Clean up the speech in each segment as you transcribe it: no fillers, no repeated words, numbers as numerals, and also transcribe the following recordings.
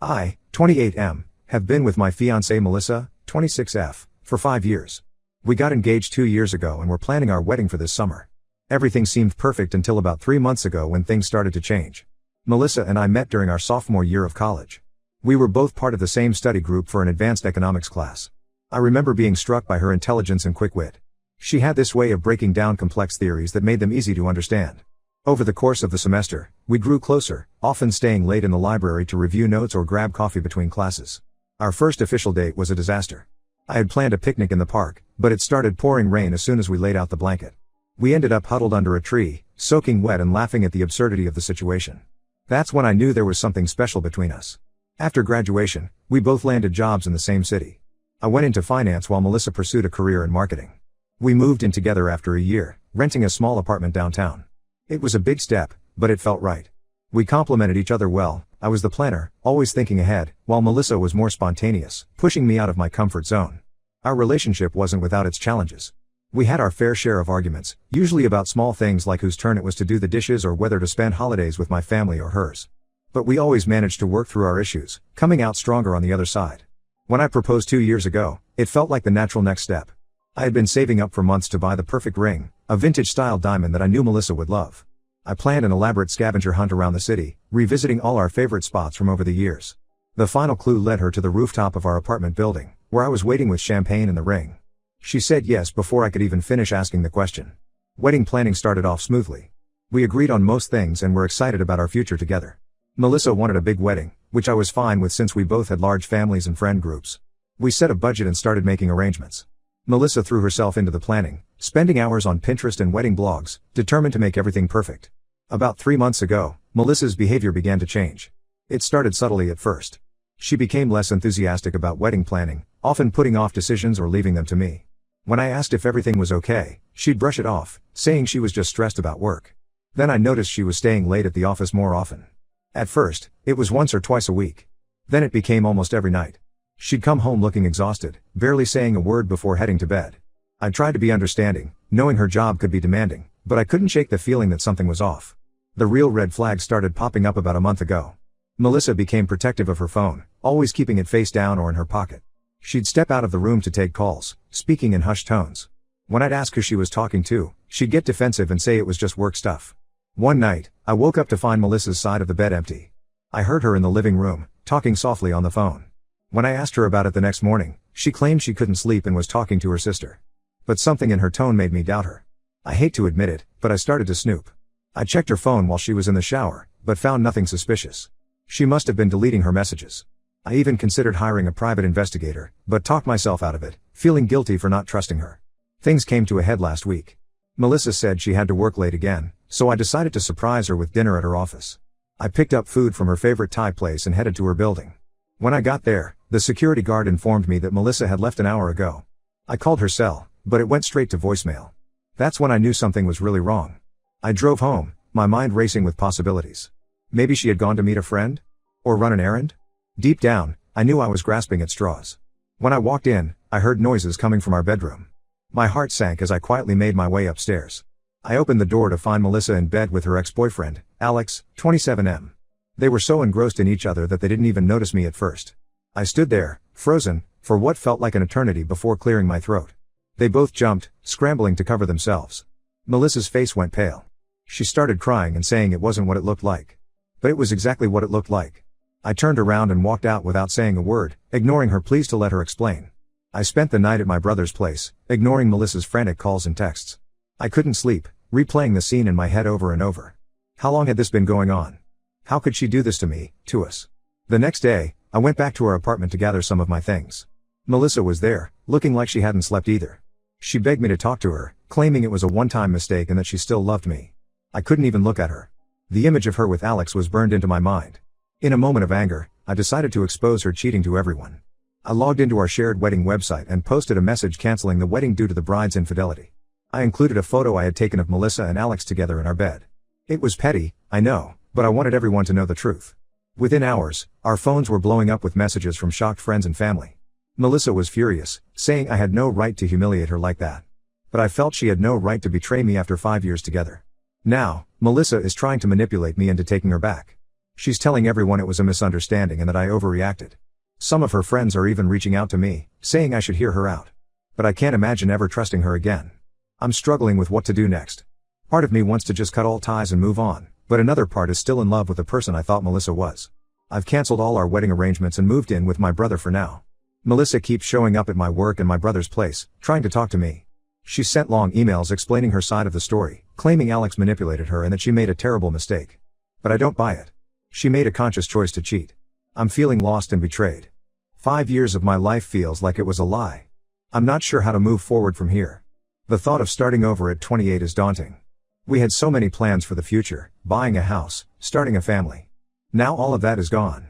I, 28M, have been with my fiancée Melissa, 26F, for 5 years. We got engaged 2 years ago and we're planning our wedding for this summer. Everything seemed perfect until about 3 months ago when things started to change. Melissa and I met during our sophomore year of college. We were both part of the same study group for an advanced economics class. I remember being struck by her intelligence and quick wit. She had this way of breaking down complex theories that made them easy to understand. Over the course of the semester, we grew closer, often staying late in the library to review notes or grab coffee between classes. Our first official date was a disaster. I had planned a picnic in the park, but it started pouring rain as soon as we laid out the blanket. We ended up huddled under a tree, soaking wet and laughing at the absurdity of the situation. That's when I knew there was something special between us. After graduation, we both landed jobs in the same city. I went into finance while Melissa pursued a career in marketing. We moved in together after a year, renting a small apartment downtown. It was a big step, but it felt right. We complemented each other well. I was the planner, always thinking ahead, while Melissa was more spontaneous, pushing me out of my comfort zone. Our relationship wasn't without its challenges. We had our fair share of arguments, usually about small things like whose turn it was to do the dishes or whether to spend holidays with my family or hers. But we always managed to work through our issues, coming out stronger on the other side. When I proposed 2 years ago, it felt like the natural next step. I had been saving up for months to buy the perfect ring, a vintage-style diamond that I knew Melissa would love. I planned an elaborate scavenger hunt around the city, revisiting all our favorite spots from over the years. The final clue led her to the rooftop of our apartment building, where I was waiting with champagne and the ring. She said yes before I could even finish asking the question. Wedding planning started off smoothly. We agreed on most things and were excited about our future together. Melissa wanted a big wedding, which I was fine with since we both had large families and friend groups. We set a budget and started making arrangements. Melissa threw herself into the planning, spending hours on Pinterest and wedding blogs, determined to make everything perfect. About 3 months ago, Melissa's behavior began to change. It started subtly at first. She became less enthusiastic about wedding planning, often putting off decisions or leaving them to me. When I asked if everything was okay, she'd brush it off, saying she was just stressed about work. Then I noticed she was staying late at the office more often. At first, it was once or twice a week. Then it became almost every night. She'd come home looking exhausted, barely saying a word before heading to bed. I tried to be understanding, knowing her job could be demanding, but I couldn't shake the feeling that something was off. The real red flags started popping up about a month ago. Melissa became protective of her phone, always keeping it face down or in her pocket. She'd step out of the room to take calls, speaking in hushed tones. When I'd ask who she was talking to, she'd get defensive and say it was just work stuff. One night, I woke up to find Melissa's side of the bed empty. I heard her in the living room, talking softly on the phone. When I asked her about it the next morning, she claimed she couldn't sleep and was talking to her sister. But something in her tone made me doubt her. I hate to admit it, but I started to snoop. I checked her phone while she was in the shower, but found nothing suspicious. She must have been deleting her messages. I even considered hiring a private investigator, but talked myself out of it, feeling guilty for not trusting her. Things came to a head last week. Melissa said she had to work late again, so I decided to surprise her with dinner at her office. I picked up food from her favorite Thai place and headed to her building. When I got there, the security guard informed me that Melissa had left an hour ago. I called her cell, but it went straight to voicemail. That's when I knew something was really wrong. I drove home, my mind racing with possibilities. Maybe she had gone to meet a friend? Or run an errand? Deep down, I knew I was grasping at straws. When I walked in, I heard noises coming from our bedroom. My heart sank as I quietly made my way upstairs. I opened the door to find Melissa in bed with her ex-boyfriend, Alex, 27M. They were so engrossed in each other that they didn't even notice me at first. I stood there, frozen, for what felt like an eternity before clearing my throat. They both jumped, scrambling to cover themselves. Melissa's face went pale. She started crying and saying it wasn't what it looked like. But it was exactly what it looked like. I turned around and walked out without saying a word, ignoring her pleas to let her explain. I spent the night at my brother's place, ignoring Melissa's frantic calls and texts. I couldn't sleep, replaying the scene in my head over and over. How long had this been going on? How could she do this to me, to us? The next day, I went back to our apartment to gather some of my things. Melissa was there, looking like she hadn't slept either. She begged me to talk to her, claiming it was a one-time mistake and that she still loved me. I couldn't even look at her. The image of her with Alex was burned into my mind. In a moment of anger, I decided to expose her cheating to everyone. I logged into our shared wedding website and posted a message canceling the wedding due to the bride's infidelity. I included a photo I had taken of Melissa and Alex together in our bed. It was petty, I know, but I wanted everyone to know the truth. Within hours, our phones were blowing up with messages from shocked friends and family. Melissa was furious, saying I had no right to humiliate her like that. But I felt she had no right to betray me after 5 years together. Now, Melissa is trying to manipulate me into taking her back. She's telling everyone it was a misunderstanding and that I overreacted. Some of her friends are even reaching out to me, saying I should hear her out. But I can't imagine ever trusting her again. I'm struggling with what to do next. Part of me wants to just cut all ties and move on, but another part is still in love with the person I thought Melissa was. I've canceled all our wedding arrangements and moved in with my brother for now. Melissa keeps showing up at my work and my brother's place, trying to talk to me. She sent long emails explaining her side of the story, claiming Alex manipulated her and that she made a terrible mistake. But I don't buy it. She made a conscious choice to cheat. I'm feeling lost and betrayed. 5 years of my life feels like it was a lie. I'm not sure how to move forward from here. The thought of starting over at 28 is daunting. We had so many plans for the future, buying a house, starting a family. Now all of that is gone.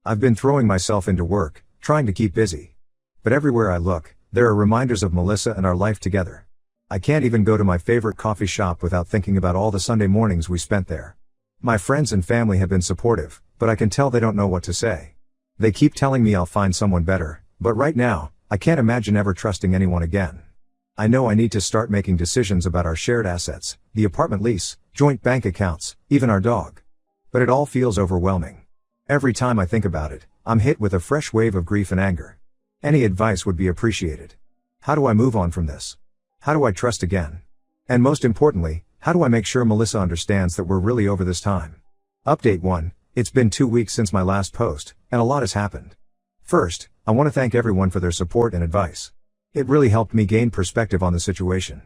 I've been throwing myself into work, trying to keep busy. But everywhere I look, there are reminders of Melissa and our life together. I can't even go to my favorite coffee shop without thinking about all the Sunday mornings we spent there. My friends and family have been supportive, but I can tell they don't know what to say. They keep telling me I'll find someone better, but right now, I can't imagine ever trusting anyone again. I know I need to start making decisions about our shared assets, the apartment lease, joint bank accounts, even our dog. But it all feels overwhelming. Every time I think about it, I'm hit with a fresh wave of grief and anger. Any advice would be appreciated. How do I move on from this? How do I trust again? And most importantly, how do I make sure Melissa understands that we're really over this time? Update 1. It's been 2 weeks since my last post, and a lot has happened. First, I want to thank everyone for their support and advice. It really helped me gain perspective on the situation.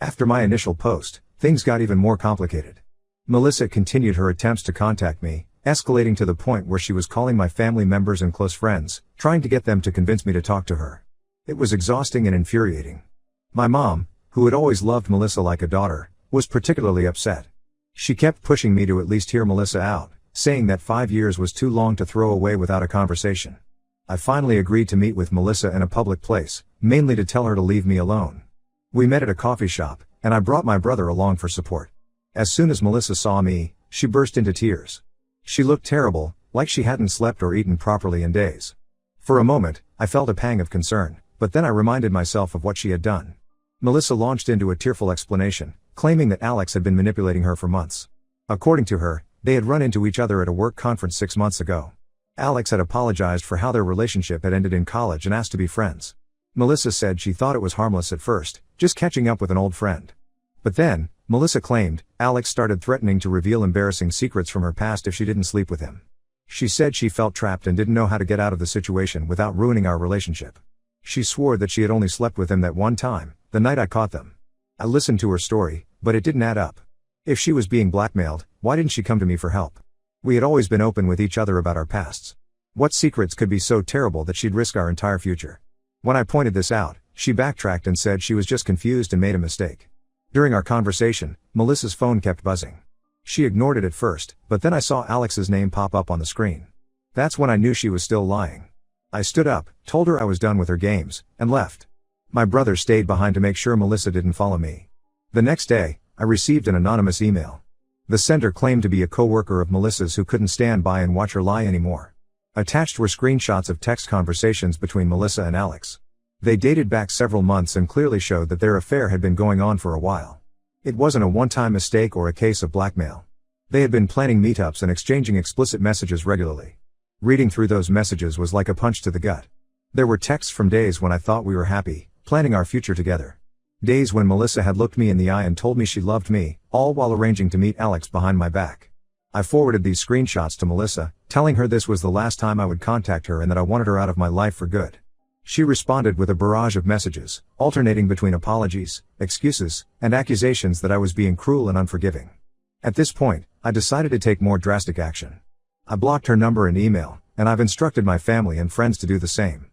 After my initial post, things got even more complicated. Melissa continued her attempts to contact me, escalating to the point where she was calling my family members and close friends, trying to get them to convince me to talk to her. It was exhausting and infuriating. My mom, who had always loved Melissa like a daughter, was particularly upset. She kept pushing me to at least hear Melissa out, saying that 5 years was too long to throw away without a conversation. I finally agreed to meet with Melissa in a public place, mainly to tell her to leave me alone. We met at a coffee shop, and I brought my brother along for support. As soon as Melissa saw me, she burst into tears. She looked terrible, like she hadn't slept or eaten properly in days. For a moment, I felt a pang of concern, but then I reminded myself of what she had done. Melissa launched into a tearful explanation, claiming that Alex had been manipulating her for months. According to her, they had run into each other at a work conference 6 months ago. Alex had apologized for how their relationship had ended in college and asked to be friends. Melissa said she thought it was harmless at first, just catching up with an old friend. But then, Melissa claimed, Alex started threatening to reveal embarrassing secrets from her past if she didn't sleep with him. She said she felt trapped and didn't know how to get out of the situation without ruining our relationship. She swore that she had only slept with him that one time, the night I caught them. I listened to her story, but it didn't add up. If she was being blackmailed, why didn't she come to me for help? We had always been open with each other about our pasts. What secrets could be so terrible that she'd risk our entire future? When I pointed this out, she backtracked and said she was just confused and made a mistake. During our conversation, Melissa's phone kept buzzing. She ignored it at first, but then I saw Alex's name pop up on the screen. That's when I knew she was still lying. I stood up, told her I was done with her games, and left. My brother stayed behind to make sure Melissa didn't follow me. The next day, I received an anonymous email. The sender claimed to be a coworker of Melissa's who couldn't stand by and watch her lie anymore. Attached were screenshots of text conversations between Melissa and Alex. They dated back several months and clearly showed that their affair had been going on for a while. It wasn't a one-time mistake or a case of blackmail. They had been planning meetups and exchanging explicit messages regularly. Reading through those messages was like a punch to the gut. There were texts from days when I thought we were happy, planning our future together. Days when Melissa had looked me in the eye and told me she loved me, all while arranging to meet Alex behind my back. I forwarded these screenshots to Melissa, telling her this was the last time I would contact her and that I wanted her out of my life for good. She responded with a barrage of messages, alternating between apologies, excuses, and accusations that I was being cruel and unforgiving. At this point, I decided to take more drastic action. I blocked her number and email, and I've instructed my family and friends to do the same.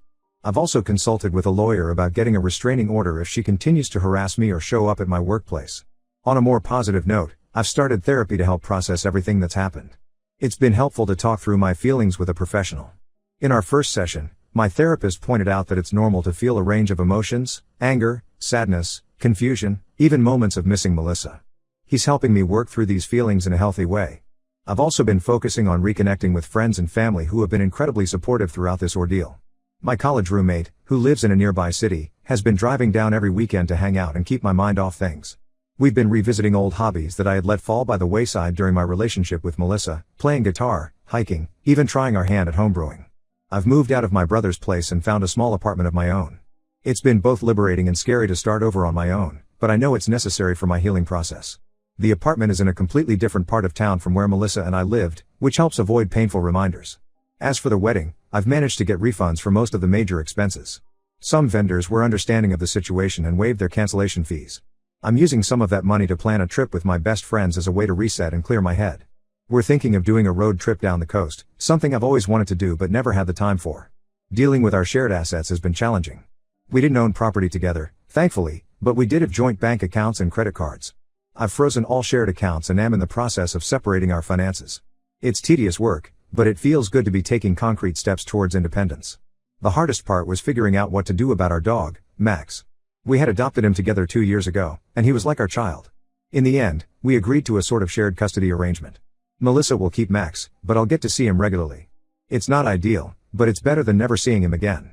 I've also consulted with a lawyer about getting a restraining order if she continues to harass me or show up at my workplace. On a more positive note, I've started therapy to help process everything that's happened. It's been helpful to talk through my feelings with a professional. In our first session, my therapist pointed out that it's normal to feel a range of emotions: anger, sadness, confusion, even moments of missing Melissa. He's helping me work through these feelings in a healthy way. I've also been focusing on reconnecting with friends and family who have been incredibly supportive throughout this ordeal. My college roommate, who lives in a nearby city, has been driving down every weekend to hang out and keep my mind off things. We've been revisiting old hobbies that I had let fall by the wayside during my relationship with Melissa, playing guitar, hiking, even trying our hand at homebrewing. I've moved out of my brother's place and found a small apartment of my own. It's been both liberating and scary to start over on my own, but I know it's necessary for my healing process. The apartment is in a completely different part of town from where Melissa and I lived, which helps avoid painful reminders. As for the wedding, I've managed to get refunds for most of the major expenses. Some vendors were understanding of the situation and waived their cancellation fees. I'm using some of that money to plan a trip with my best friends as a way to reset and clear my head. We're thinking of doing a road trip down the coast, something I've always wanted to do but never had the time for. Dealing with our shared assets has been challenging. We didn't own property together, thankfully, but we did have joint bank accounts and credit cards. I've frozen all shared accounts and am in the process of separating our finances. It's tedious work, but it feels good to be taking concrete steps towards independence. The hardest part was figuring out what to do about our dog, Max. We had adopted him together 2 years ago, and he was like our child. In the end, we agreed to a sort of shared custody arrangement. Melissa will keep Max, but I'll get to see him regularly. It's not ideal, but it's better than never seeing him again.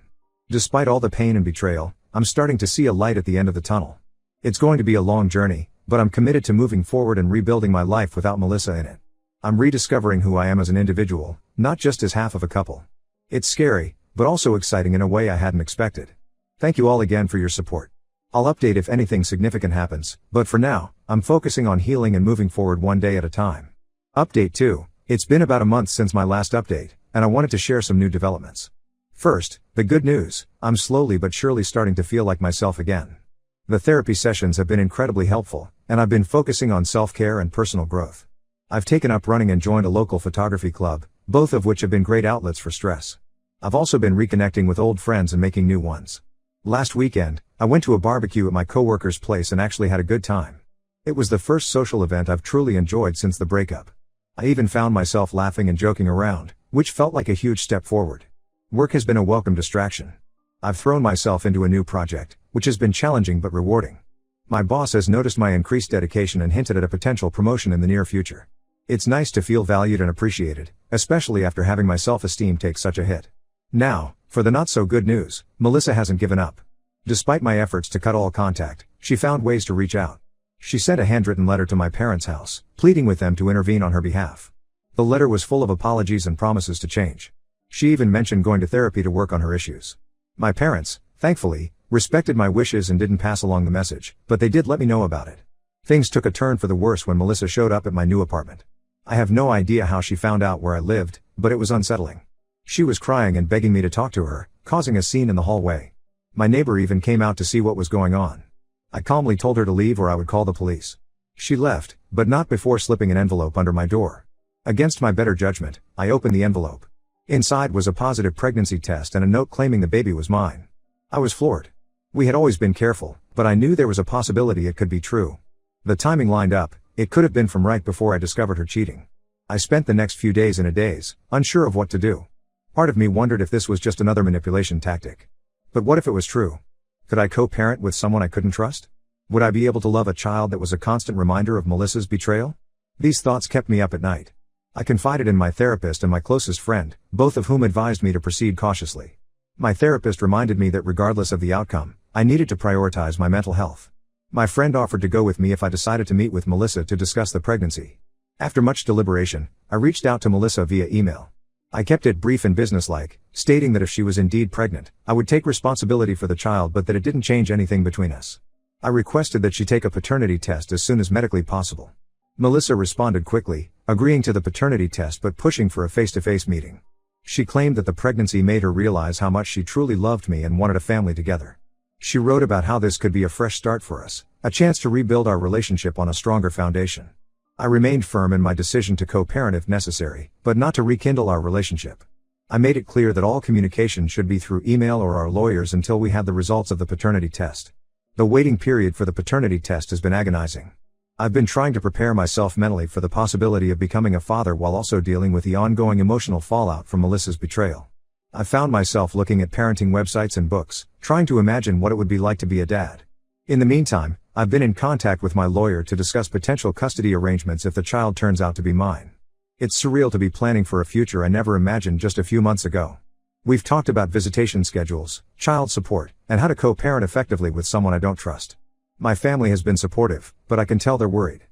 Despite all the pain and betrayal, I'm starting to see a light at the end of the tunnel. It's going to be a long journey, but I'm committed to moving forward and rebuilding my life without Melissa in it. I'm rediscovering who I am as an individual, not just as half of a couple. It's scary, but also exciting in a way I hadn't expected. Thank you all again for your support. I'll update if anything significant happens, but for now, I'm focusing on healing and moving forward one day at a time. Update 2. It's been about a month since my last update, and I wanted to share some new developments. First, the good news, I'm slowly but surely starting to feel like myself again. The therapy sessions have been incredibly helpful, and I've been focusing on self-care and personal growth. I've taken up running and joined a local photography club, both of which have been great outlets for stress. I've also been reconnecting with old friends and making new ones. Last weekend, I went to a barbecue at my coworker's place and actually had a good time. It was the first social event I've truly enjoyed since the breakup. I even found myself laughing and joking around, which felt like a huge step forward. Work has been a welcome distraction. I've thrown myself into a new project, which has been challenging but rewarding. My boss has noticed my increased dedication and hinted at a potential promotion in the near future. It's nice to feel valued and appreciated, especially after having my self-esteem take such a hit. Now, for the not-so-good news, Melissa hasn't given up. Despite my efforts to cut all contact, she found ways to reach out. She sent a handwritten letter to my parents' house, pleading with them to intervene on her behalf. The letter was full of apologies and promises to change. She even mentioned going to therapy to work on her issues. My parents, thankfully, respected my wishes and didn't pass along the message, but they did let me know about it. Things took a turn for the worse when Melissa showed up at my new apartment. I have no idea how she found out where I lived, but it was unsettling. She was crying and begging me to talk to her, causing a scene in the hallway. My neighbor even came out to see what was going on. I calmly told her to leave or I would call the police. She left, but not before slipping an envelope under my door. Against my better judgment, I opened the envelope. Inside was a positive pregnancy test and a note claiming the baby was mine. I was floored. We had always been careful, but I knew there was a possibility it could be true. The timing lined up, it could have been from right before I discovered her cheating. I spent the next few days in a daze, unsure of what to do. Part of me wondered if this was just another manipulation tactic. But what if it was true? Could I co-parent with someone I couldn't trust? Would I be able to love a child that was a constant reminder of Melissa's betrayal? These thoughts kept me up at night. I confided in my therapist and my closest friend, both of whom advised me to proceed cautiously. My therapist reminded me that regardless of the outcome, I needed to prioritize my mental health. My friend offered to go with me if I decided to meet with Melissa to discuss the pregnancy. After much deliberation, I reached out to Melissa via email. I kept it brief and businesslike, stating that if she was indeed pregnant, I would take responsibility for the child but that it didn't change anything between us. I requested that she take a paternity test as soon as medically possible. Melissa responded quickly, agreeing to the paternity test but pushing for a face-to-face meeting. She claimed that the pregnancy made her realize how much she truly loved me and wanted a family together. She wrote about how this could be a fresh start for us, a chance to rebuild our relationship on a stronger foundation. I remained firm in my decision to co-parent if necessary, but not to rekindle our relationship. I made it clear that all communication should be through email or our lawyers until we had the results of the paternity test. The waiting period for the paternity test has been agonizing. I've been trying to prepare myself mentally for the possibility of becoming a father while also dealing with the ongoing emotional fallout from Melissa's betrayal. I found myself looking at parenting websites and books, trying to imagine what it would be like to be a dad. In the meantime, I've been in contact with my lawyer to discuss potential custody arrangements if the child turns out to be mine. It's surreal to be planning for a future I never imagined just a few months ago. We've talked about visitation schedules, child support, and how to co-parent effectively with someone I don't trust. My family has been supportive, but I can tell they're worried.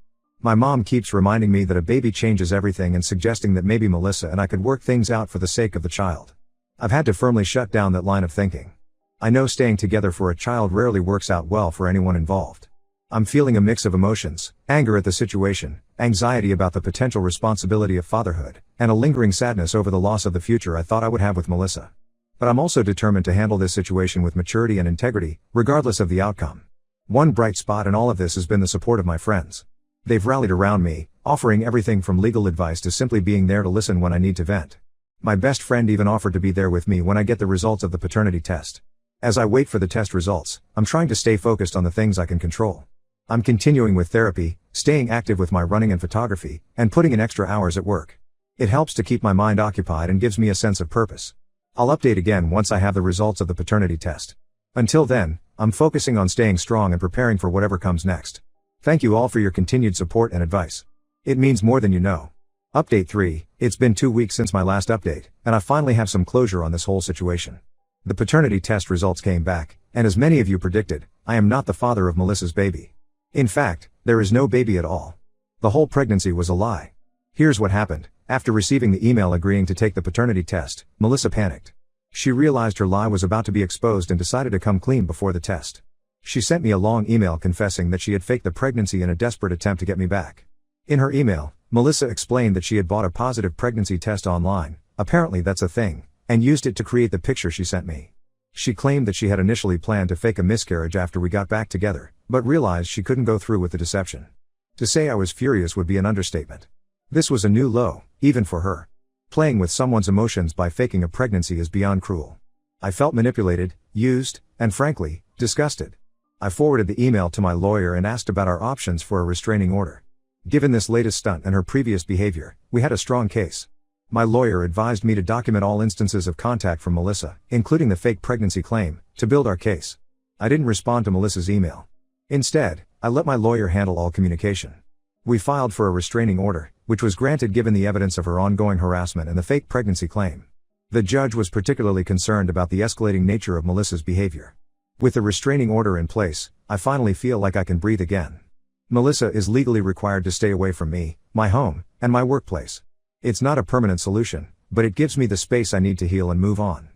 My mom keeps reminding me that a baby changes everything and suggesting that maybe Melissa and I could work things out for the sake of the child. I've had to firmly shut down that line of thinking. I know staying together for a child rarely works out well for anyone involved. I'm feeling a mix of emotions, anger at the situation, anxiety about the potential responsibility of fatherhood, and a lingering sadness over the loss of the future I thought I would have with Melissa. But I'm also determined to handle this situation with maturity and integrity, regardless of the outcome. One bright spot in all of this has been the support of my friends. They've rallied around me, offering everything from legal advice to simply being there to listen when I need to vent. My best friend even offered to be there with me when I get the results of the paternity test. As I wait for the test results, I'm trying to stay focused on the things I can control. I'm continuing with therapy, staying active with my running and photography, and putting in extra hours at work. It helps to keep my mind occupied and gives me a sense of purpose. I'll update again once I have the results of the paternity test. Until then, I'm focusing on staying strong and preparing for whatever comes next. Thank you all for your continued support and advice. It means more than you know. Update 3, it's been 2 weeks since my last update, and I finally have some closure on this whole situation. The paternity test results came back, and as many of you predicted, I am not the father of Melissa's baby. In fact, there is no baby at all. The whole pregnancy was a lie. Here's what happened. After receiving the email agreeing to take the paternity test, Melissa panicked. She realized her lie was about to be exposed and decided to come clean before the test. She sent me a long email confessing that she had faked the pregnancy in a desperate attempt to get me back. In her email, Melissa explained that she had bought a positive pregnancy test online, apparently that's a thing, and used it to create the picture she sent me. She claimed that she had initially planned to fake a miscarriage after we got back together, but realized she couldn't go through with the deception. To say I was furious would be an understatement. This was a new low, even for her. Playing with someone's emotions by faking a pregnancy is beyond cruel. I felt manipulated, used, and frankly, disgusted. I forwarded the email to my lawyer and asked about our options for a restraining order. Given this latest stunt and her previous behavior, we had a strong case. My lawyer advised me to document all instances of contact from Melissa, including the fake pregnancy claim, to build our case. I didn't respond to Melissa's email. Instead, I let my lawyer handle all communication. We filed for a restraining order, which was granted given the evidence of her ongoing harassment and the fake pregnancy claim. The judge was particularly concerned about the escalating nature of Melissa's behavior. With the restraining order in place, I finally feel like I can breathe again. Melissa is legally required to stay away from me, my home, and my workplace. It's not a permanent solution, but it gives me the space I need to heal and move on.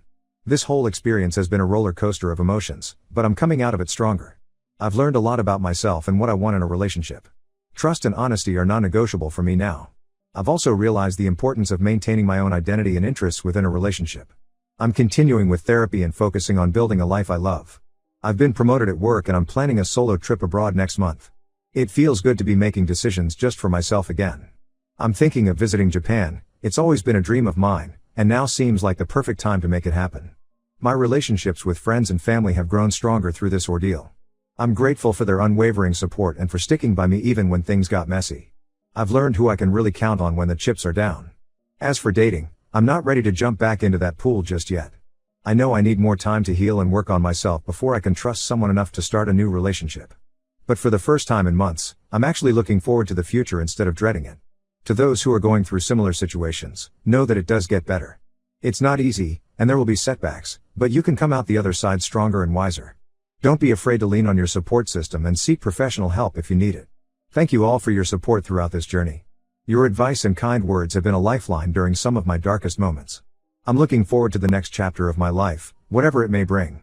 This whole experience has been a roller coaster of emotions, but I'm coming out of it stronger. I've learned a lot about myself and what I want in a relationship. Trust and honesty are non-negotiable for me now. I've also realized the importance of maintaining my own identity and interests within a relationship. I'm continuing with therapy and focusing on building a life I love. I've been promoted at work and I'm planning a solo trip abroad next month. It feels good to be making decisions just for myself again. I'm thinking of visiting Japan. It's always been a dream of mine, and now seems like the perfect time to make it happen. My relationships with friends and family have grown stronger through this ordeal. I'm grateful for their unwavering support and for sticking by me even when things got messy. I've learned who I can really count on when the chips are down. As for dating, I'm not ready to jump back into that pool just yet. I know I need more time to heal and work on myself before I can trust someone enough to start a new relationship. But for the first time in months, I'm actually looking forward to the future instead of dreading it. To those who are going through similar situations, know that it does get better. It's not easy, and there will be setbacks, but you can come out the other side stronger and wiser. Don't be afraid to lean on your support system and seek professional help if you need it. Thank you all for your support throughout this journey. Your advice and kind words have been a lifeline during some of my darkest moments. I'm looking forward to the next chapter of my life, whatever it may bring.